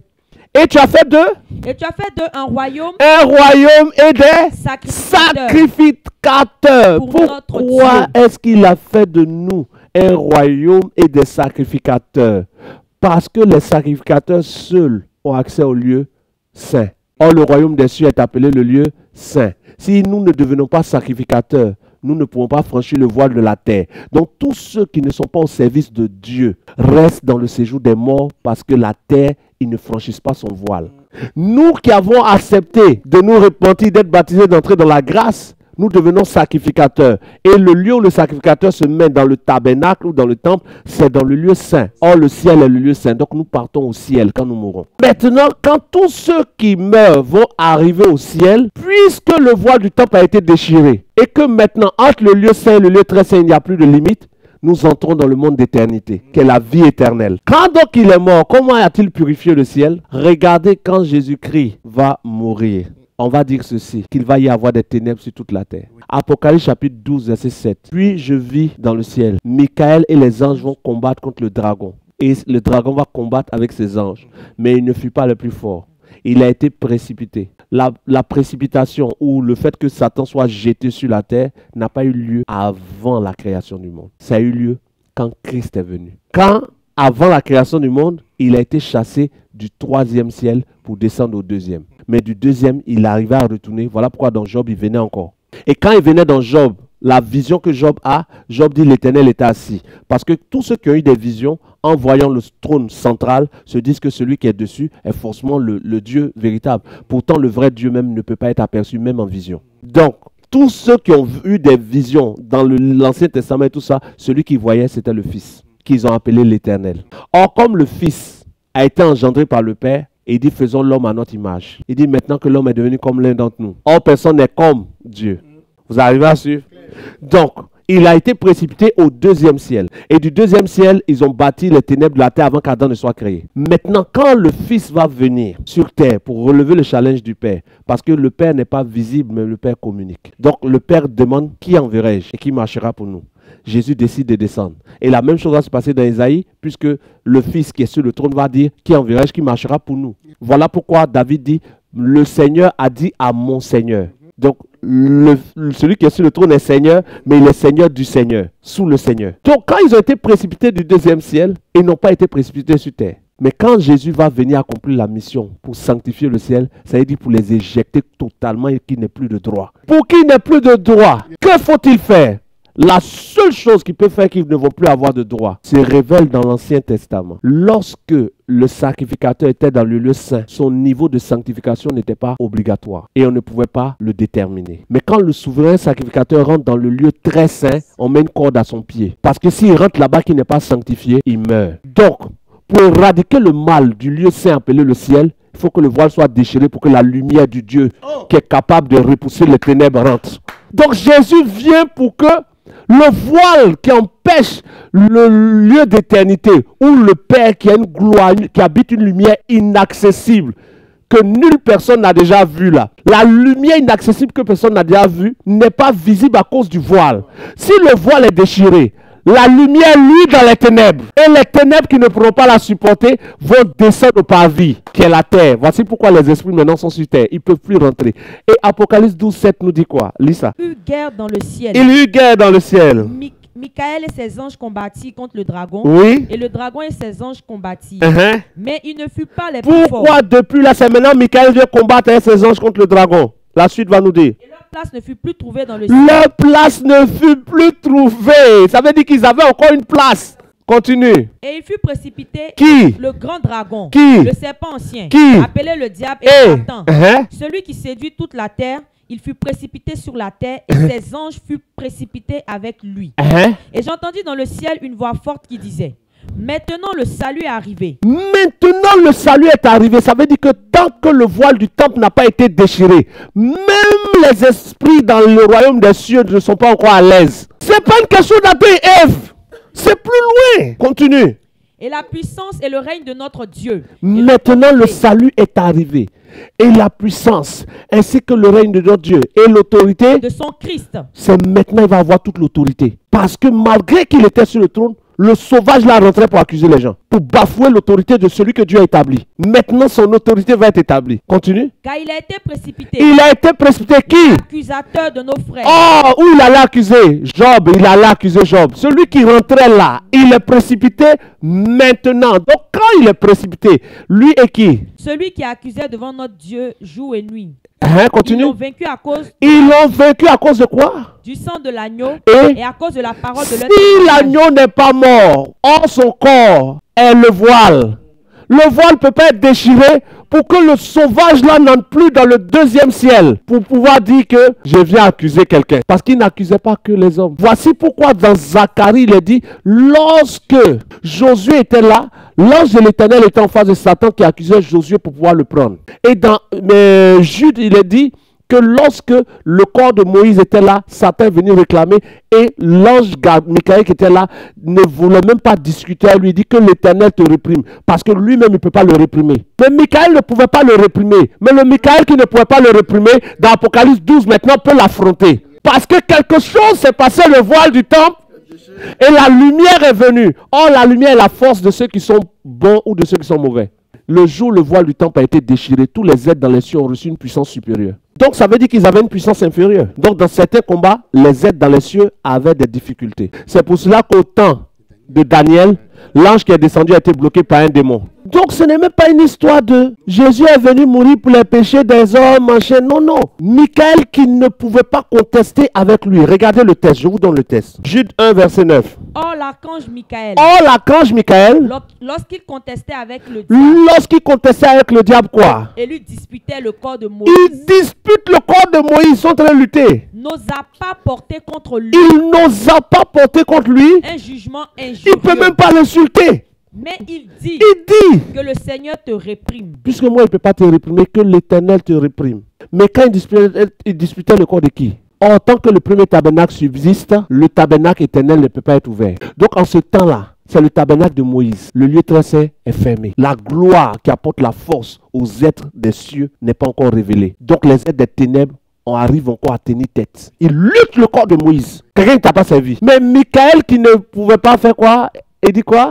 Et tu as fait d'eux? Et tu as fait d'eux un royaume. Un royaume et des sacrificateurs. Pourquoi est-ce qu'il a fait de nous un royaume et des sacrificateurs? Parce que les sacrificateurs seuls ont accès au lieu saint. Or, le royaume des cieux est appelé le lieu saint. Si nous ne devenons pas sacrificateurs, nous ne pouvons pas franchir le voile de la terre. Donc, tous ceux qui ne sont pas au service de Dieu restent dans le séjour des morts parce que la terre, ils ne franchissent pas son voile. Nous qui avons accepté de nous repentir, d'être baptisés, d'entrer dans la grâce, nous devenons sacrificateurs. Et le lieu où le sacrificateur se met dans le tabernacle ou dans le temple, c'est dans le lieu saint. Or, le ciel est le lieu saint. Donc, nous partons au ciel quand nous mourrons. Maintenant, quand tous ceux qui meurent vont arriver au ciel, puisque le voile du temple a été déchiré, et que maintenant, entre le lieu saint et le lieu très saint, il n'y a plus de limite, nous entrons dans le monde d'éternité, qui est la vie éternelle. Quand donc il est mort, comment a-t-il purifié le ciel? Regardez quand Jésus-Christ va mourir. On va dire ceci, qu'il va y avoir des ténèbres sur toute la terre. Apocalypse chapitre 12, verset 7. Puis je vis dans le ciel, Michael et les anges vont combattre contre le dragon. Et le dragon va combattre avec ses anges. Mais il ne fut pas le plus fort. Il a été précipité. La précipitation ou le fait que Satan soit jeté sur la terre n'a pas eu lieu avant la création du monde. Ça a eu lieu quand Christ est venu. Quand, avant la création du monde, il a été chassé du 3e ciel pour descendre au 2e. Mais du 2e, il arrivait à retourner. Voilà pourquoi dans Job, il venait encore. Et quand il venait dans Job, la vision que Job a, Job dit l'Éternel est assis. Parce que tous ceux qui ont eu des visions, en voyant le trône central, se disent que celui qui est dessus est forcément le Dieu véritable. Pourtant, le vrai Dieu même ne peut pas être aperçu, même en vision. Donc, tous ceux qui ont eu des visions dans l'Ancien Testament et tout ça, celui qui voyait, c'était le Fils, qu'ils ont appelé l'Éternel. Or, comme le Fils a été engendré par le Père, il dit, faisons l'homme à notre image. Il dit, maintenant que l'homme est devenu comme l'un d'entre nous. Or, personne n'est comme Dieu. Vous arrivez à suivre? Donc, il a été précipité au deuxième ciel. Et du deuxième ciel, ils ont bâti les ténèbres de la terre avant qu'Adam ne soit créé. Maintenant, quand le Fils va venir sur terre pour relever le challenge du Père, parce que le Père n'est pas visible, mais le Père communique. Donc, le Père demande, qui enverrai-je et qui marchera pour nous? Jésus décide de descendre. Et la même chose va se passer dans Isaïe, puisque le Fils qui est sur le trône va dire, qui enverrai-je, qui marchera pour nous? Voilà pourquoi David dit, le Seigneur a dit à mon Seigneur. Donc, celui qui est sur le trône est Seigneur, mais il est Seigneur du Seigneur, sous le Seigneur. Donc, quand ils ont été précipités du deuxième ciel, ils n'ont pas été précipités sur terre. Mais quand Jésus va venir accomplir la mission pour sanctifier le ciel, ça veut dire pour les éjecter totalement et qu'il n'ait plus de droit. Pour qu'il n'ait plus de droit, que faut-il faire? La seule chose qui peut faire qu'ils ne vont plus avoir de droit se révèle dans l'Ancien Testament. Lorsque le sacrificateur était dans le lieu saint, son niveau de sanctification n'était pas obligatoire et on ne pouvait pas le déterminer. Mais quand le souverain sacrificateur rentre dans le lieu très saint, on met une corde à son pied. Parce que s'il rentre là-bas qui n'est pas sanctifié, il meurt. Donc, pour éradiquer le mal du lieu saint appelé le ciel, il faut que le voile soit déchiré pour que la lumière du Dieu qui est capable de repousser les ténèbres rentre. Donc Jésus vient pour que le voile qui empêche le lieu d'éternité, ou le Père qui a une gloire, qui habite une lumière inaccessible, que nulle personne n'a déjà vu là. La lumière inaccessible que personne n'a déjà vue n'est pas visible à cause du voile. Si le voile est déchiré, la lumière luit dans les ténèbres. Et les ténèbres qui ne pourront pas la supporter vont descendre au parvis, qui est la terre. Voici pourquoi les esprits maintenant sont sur terre. Ils ne peuvent plus rentrer. Et Apocalypse 12, 7 nous dit quoi? Lis ça. Il y eut guerre dans le ciel. Il y eut guerre dans le ciel. Michael et ses anges combattirent contre le dragon. Oui. Et le dragon et ses anges combattirent. Uh-huh. Mais il ne fut pas les plus forts. Pourquoi depuis là, c'est maintenant Michael vient combattre avec ses anges contre le dragon? La suite va nous dire. Et leur place ne fut plus trouvée dans le ciel. Leur place ne fut plus trouvée. Ça veut dire qu'ils avaient encore une place. Continue. Et il fut précipité. Qui? Le grand dragon. Qui? Le serpent ancien. Qui? Appelé le diable et Satan. Celui qui séduit toute la terre. Il fut précipité sur la terre et ses anges furent précipités avec lui. Et j'entendis dans le ciel une voix forte qui disait, maintenant le salut est arrivé. Maintenant le salut est arrivé. Ça veut dire que tant que le voile du temple n'a pas été déchiré, même les esprits dans le royaume des cieux ne sont pas encore à l'aise. C'est pas une question d'Adam et Ève. C'est plus loin. Continue. Et la puissance et le règne de notre Dieu. Maintenant le salut est arrivé. Et la puissance, ainsi que le règne de notre Dieu et l'autorité de son Christ. C'est maintenant il va avoir toute l'autorité. Parce que malgré qu'il était sur le trône, le sauvage là rentrait pour accuser les gens, pour bafouer l'autorité de celui que Dieu a établi. Maintenant son autorité va être établie. Continue. Car il a été précipité. Il a été précipité qui? Accusateur de nos frères. Oh, où il allait accuser Job, il allait accuser Job. Celui qui rentrait là, il est précipité maintenant. Donc quand il est précipité, lui est qui? Celui qui accusait devant notre Dieu jour et nuit. Continue. Ils l'ont vaincu à cause. Ils l'ont vaincu à cause de quoi? Du sang de l'agneau et à cause de la parole de leur si l'agneau n'est pas mort, or son corps est le voile. Le voile ne peut pas être déchiré pour que le sauvage là n'entre plus dans le deuxième ciel pour pouvoir dire que je viens accuser quelqu'un. Parce qu'il n'accusait pas que les hommes. Voici pourquoi dans Zacharie il est dit, lorsque Josué était là, l'ange de l'Éternel était en face de Satan qui accusait Josué pour pouvoir le prendre. Et dans Jude il est dit que lorsque le corps de Moïse était là, Satan est venu réclamer et l'ange Michael qui était là ne voulait même pas discuter. Elle lui dit que l'Éternel te réprime parce que lui-même il ne peut pas le réprimer. Mais Michael ne pouvait pas le réprimer. Mais le Michael qui ne pouvait pas le réprimer, dans Apocalypse 12 maintenant peut l'affronter. Parce que quelque chose s'est passé, le voile du temple, et la lumière est venue. Or la lumière est la force de ceux qui sont bons ou de ceux qui sont mauvais. Le jour où le voile du temple a été déchiré, tous les êtres dans les cieux ont reçu une puissance supérieure. Donc ça veut dire qu'ils avaient une puissance inférieure. Donc dans certains combats, les êtres dans les cieux avaient des difficultés. C'est pour cela qu'au temps de Daniel, l'ange qui est descendu a été bloqué par un démon. Donc ce n'est même pas une histoire de Jésus est venu mourir pour les péchés des hommes, machin. Non, non. Michael qui ne pouvait pas contester avec lui. Regardez le texte, je vous donne le texte. Jude 1, verset 9. Or l'archange Michael, Or l'archange Michael, lorsqu'il contestait avec le diable, quoi? et lui disputait le corps de Moïse, Il dispute le corps de Moïse, ils sont en train de lutter. n'osa pas porter contre lui Il n'osa pas porter contre lui. un jugement Il ne peut injurieux. même pas l'insulter. Mais il dit Il dit, que le Seigneur te réprime. puisque moi, il ne peut pas te réprimer, que l'Éternel te réprime. Mais quand il disputait le corps de qui? Or, tant que le premier tabernacle subsiste, le tabernacle éternel ne peut pas être ouvert. Donc, en ce temps-là, c'est le tabernacle de Moïse. Le lieu très saint est fermé. La gloire qui apporte la force aux êtres des cieux n'est pas encore révélée. Donc, les êtres des ténèbres, on arrive encore à tenir tête. Ils luttent le corps de Moïse. Quelqu'un ne t'a pas servi. Mais Michael qui ne pouvait pas faire quoi? Il dit quoi?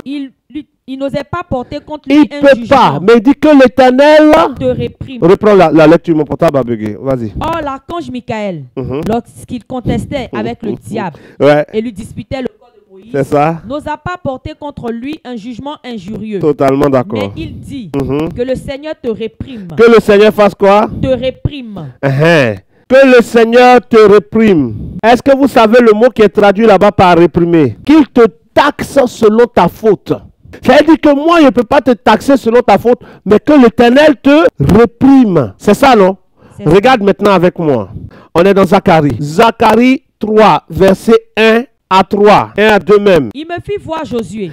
Il n'osait pas porter contre lui Il un ne peut jugement. pas. Mais il dit que l'Éternel Te réprime. reprends la lecture, mon portable a bugué. Vas-y. Or l'archange Michael, Mhm. lorsqu'il contestait avec le diable Ouais, et lui disputait le corps de c'est Moïse, ça. n'osa pas porter contre lui un jugement injurieux. Totalement Mais d'accord. il dit Mhm. que le Seigneur te réprime. Que le Seigneur fasse quoi? Te réprime. Que le Seigneur te réprime. Est-ce que vous savez le mot qui est traduit là-bas par réprimer? Qu'il te taxe selon ta faute. Ça veut dire que moi, je ne peux pas te taxer selon ta faute, mais que l'Éternel te réprime. C'est ça, non? C'est ça. Regarde maintenant avec moi. On est dans Zacharie. Zacharie 3, verset 1 à 3. 1 à 2 même. Il me fit voir Josué,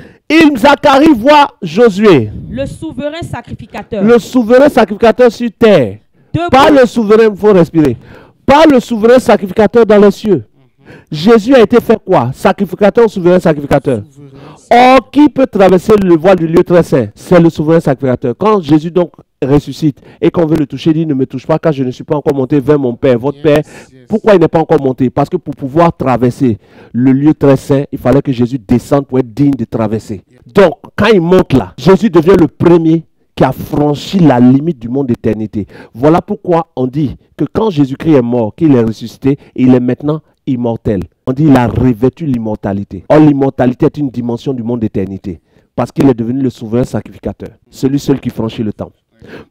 Zacharie voit Josué, le souverain sacrificateur, le souverain sacrificateur sur terre. debout, Pas le souverain, il faut respirer. Pas le souverain sacrificateur dans les cieux. Jésus a été fait quoi? Sacrificateur ou souverain sacrificateur? Or, qui peut traverser le voile du lieu très saint? C'est le souverain sacrificateur. Quand Jésus donc ressuscite et qu'on veut le toucher, il dit ne me touche pas car je ne suis pas encore monté vers mon Père. Votre Père, pourquoi il n'est pas encore monté? Parce que pour pouvoir traverser le lieu très saint, il fallait que Jésus descende pour être digne de traverser. Donc, quand il monte là, Jésus devient le premier qui a franchi la limite du monde d'éternité. Voilà pourquoi on dit que quand Jésus-Christ est mort, qu'il est ressuscité, il est maintenant immortel. On dit qu'il a revêtu l'immortalité. Or, l'immortalité est une dimension du monde d'éternité. Parce qu'il est devenu le souverain sacrificateur. Celui seul qui franchit le temple.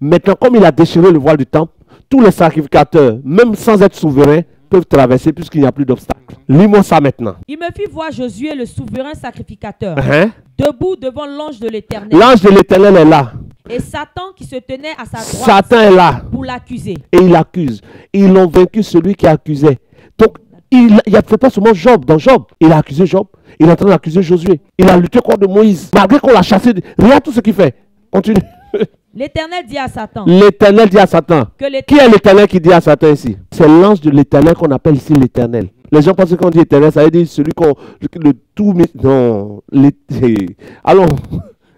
Maintenant, comme il a déchiré le voile du temple, tous les sacrificateurs, même sans être souverains, peuvent traverser puisqu'il n'y a plus d'obstacle. Lis-moi ça maintenant. il me fit voir Josué, le souverain sacrificateur, Hein? debout devant l'ange de l'Éternel, L'ange de l'Éternel est là. et Satan qui se tenait à sa droite Satan est là. pour l'accuser. Et il accuse. Ils l'ont vaincu, celui qui accusait. Donc, il a fait pas seulement Job. Dans Job, il a accusé Job. Il est en train d'accuser Josué. Il a lutté contre Moïse. Malgré qu'on l'a chassé. Regarde tout ce qu'il fait. Continue. L'Éternel dit à Satan L'Éternel dit à Satan. que Qui l'Éternel est l'Éternel qui dit à Satan ici? C'est l'ange de l'Éternel qu'on appelle ici l'Éternel. Les gens pensent qu'on dit Éternel, ça veut dire celui qu'on... Le tout... Non. Allons.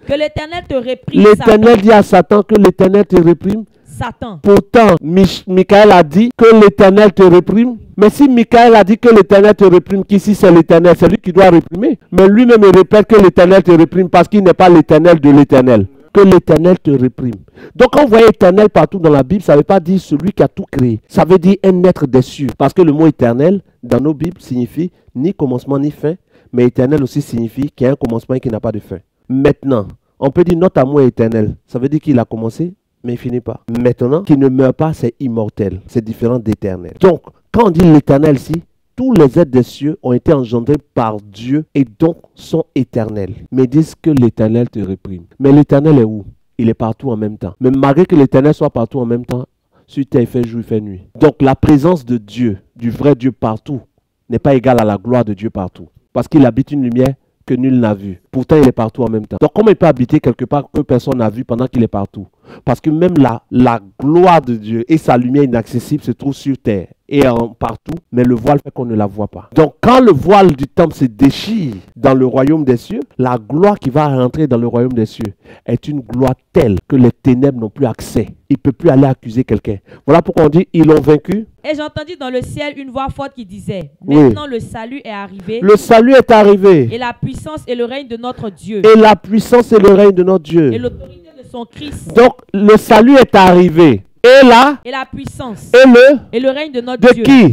que l'Éternel te réprime, L'Éternel dit à Satan que l'Éternel te réprime. Satan. Pourtant, Michael a dit que l'Éternel te réprime. Mais si Michael a dit que l'Éternel te réprime, qu'ici c'est l'Éternel, c'est lui qui doit réprimer. Mais lui-même il répète que l'Éternel te réprime parce qu'il n'est pas l'Éternel de l'Éternel. Que l'Éternel te réprime. Donc quand vous voyez éternel partout dans la Bible, ça ne veut pas dire celui qui a tout créé. Ça veut dire un être des cieux. Parce que le mot éternel, dans nos Bibles, signifie ni commencement ni fin. Mais éternel aussi signifie qu'il y a un commencement et qu'il n'a pas de fin. Maintenant, on peut dire notre amour est éternel. Ça veut dire qu'il a commencé, mais il ne finit pas. Maintenant, qu'il ne meurt pas, c'est immortel. C'est différent d'éternel. Donc, quand on dit l'éternel ici, tous les êtres des cieux ont été engendrés par Dieu et donc sont éternels. Mais ils disent que l'éternel te réprime. Mais l'éternel est où? Il est partout en même temps. Mais malgré que l'éternel soit partout en même temps, sur terre il fait jour, il fait nuit. Donc la présence de Dieu, du vrai Dieu partout, n'est pas égale à la gloire de Dieu partout. Parce qu'il habite une lumière que nul n'a vue. Pourtant il est partout en même temps. Donc comment il peut habiter quelque part que personne n'a vu pendant qu'il est partout? Parce que même la gloire de Dieu et sa lumière inaccessible se trouvent sur terre et partout, mais le voile fait qu'on ne la voit pas. Donc quand le voile du temple se déchire dans le royaume des cieux, la gloire qui va rentrer dans le royaume des cieux est une gloire telle que les ténèbres n'ont plus accès. Il ne peut plus aller accuser quelqu'un. Voilà pourquoi on dit, ils l'ont vaincu. Et j'entendis dans le ciel une voix forte qui disait, Oui. maintenant le salut est arrivé, Le salut est arrivé. et la puissance et le règne de notre Dieu, Et la puissance et le règne de notre Dieu. et l'autorité de son Christ, Donc le salut est arrivé. Et là, et la puissance et et le règne de notre de Dieu. qui?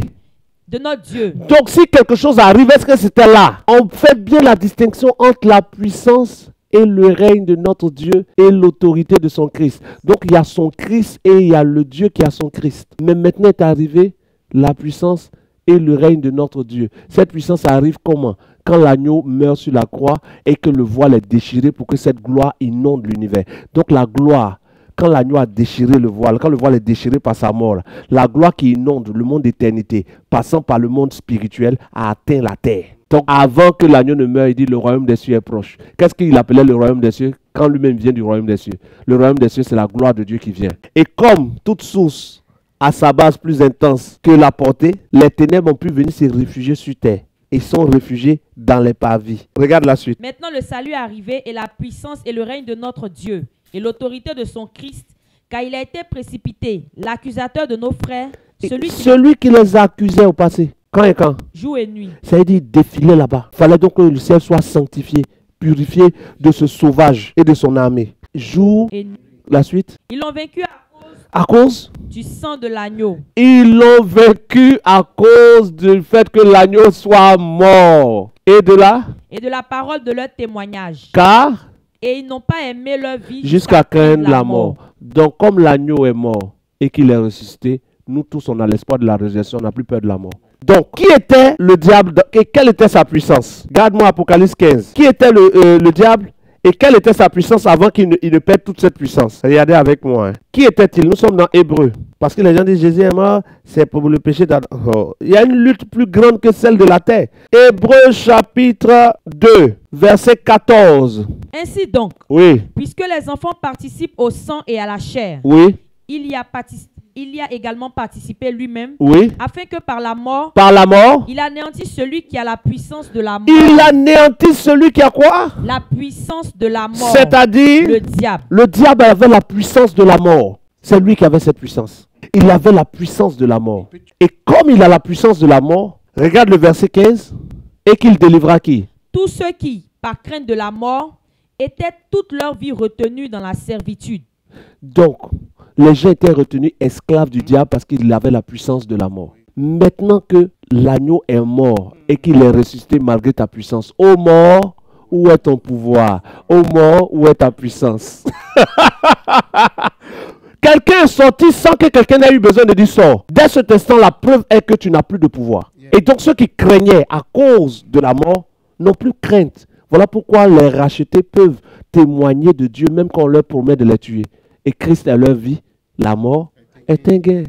De notre Dieu. Donc si quelque chose arrive, est-ce que c'était là? On fait bien la distinction entre la puissance et le règne de notre Dieu et l'autorité de son Christ. Donc il y a son Christ et il y a le Dieu qui a son Christ. Mais maintenant est arrivé la puissance et le règne de notre Dieu. Cette puissance arrive comment? Quand l'agneau meurt sur la croix et que le voile est déchiré pour que cette gloire inonde l'univers. Donc la gloire, quand l'agneau a déchiré le voile, quand le voile est déchiré par sa mort, la gloire qui inonde le monde d'éternité, passant par le monde spirituel, a atteint la terre. Donc avant que l'agneau ne meure, il dit le royaume des cieux est proche. Qu'est-ce qu'il appelait le royaume des cieux? Quand lui-même vient du royaume des cieux. Le royaume des cieux, c'est la gloire de Dieu qui vient. Et comme toute source à sa base plus intense que la portée, les ténèbres ont pu venir se réfugier sur terre et sont réfugiés dans les parvis. Regarde la suite. Maintenant le salut est arrivé et la puissance et le règne de notre Dieu et l'autorité de son Christ, car il a été précipité, l'accusateur de nos frères, celui qui les accusait au passé. Quand et quand? Jour et nuit. Ça veut dire défiler là-bas. Il fallait donc que le ciel soit sanctifié, purifié de ce sauvage et de son armée. Jour et nuit. La suite. Ils l'ont vaincu à cause du sang de l'agneau. Ils l'ont vaincu à cause du fait que l'agneau soit mort. Et de la parole de leur témoignage. Car et ils n'ont pas aimé leur vie jusqu'à craindre la mort. Donc comme l'agneau est mort et qu'il est ressuscité, nous tous on a l'espoir de la résurrection, on n'a plus peur de la mort. Donc qui était le diable et quelle était sa puissance? Garde-moi Apocalypse 15. Qui était le diable? Et quelle était sa puissance avant qu'il ne perde toute cette puissance? Regardez avec moi. Hein. Qui était-il? Nous sommes dans Hébreu. Parce que les gens disent Jésus est mort, c'est pour le péché d'Adam. Oh. Il y a une lutte plus grande que celle de la terre. Hébreu chapitre 2, verset 14. Ainsi donc, oui. Puisque les enfants participent au sang et à la chair, oui. Il y a également participé lui-même, oui. Afin que par la mort, il anéantisse celui qui a la puissance de la mort. Il anéantisse celui qui a quoi? La puissance de la mort. C'est-à-dire le diable. Le diable avait la puissance de la mort. C'est lui qui avait cette puissance. Il avait la puissance de la mort. Et comme il a la puissance de la mort, regarde le verset 15, et qu'il délivra qui? Tous ceux qui, par crainte de la mort, étaient toute leur vie retenus dans la servitude. Donc, les gens étaient retenus esclaves du diable parce qu'il avait la puissance de la mort. Maintenant que l'agneau est mort et qu'il est ressuscité malgré ta puissance, ô mort, où est ton pouvoir? Ô mort, où est ta puissance? Quelqu'un est sorti sans que quelqu'un ait eu besoin de dire sort. Dès cet instant, la preuve est que tu n'as plus de pouvoir. Et donc ceux qui craignaient à cause de la mort n'ont plus crainte. Voilà pourquoi les rachetés peuvent témoigner de Dieu même quand on leur promet de les tuer. Et Christ est leur vie. La mort est un gain.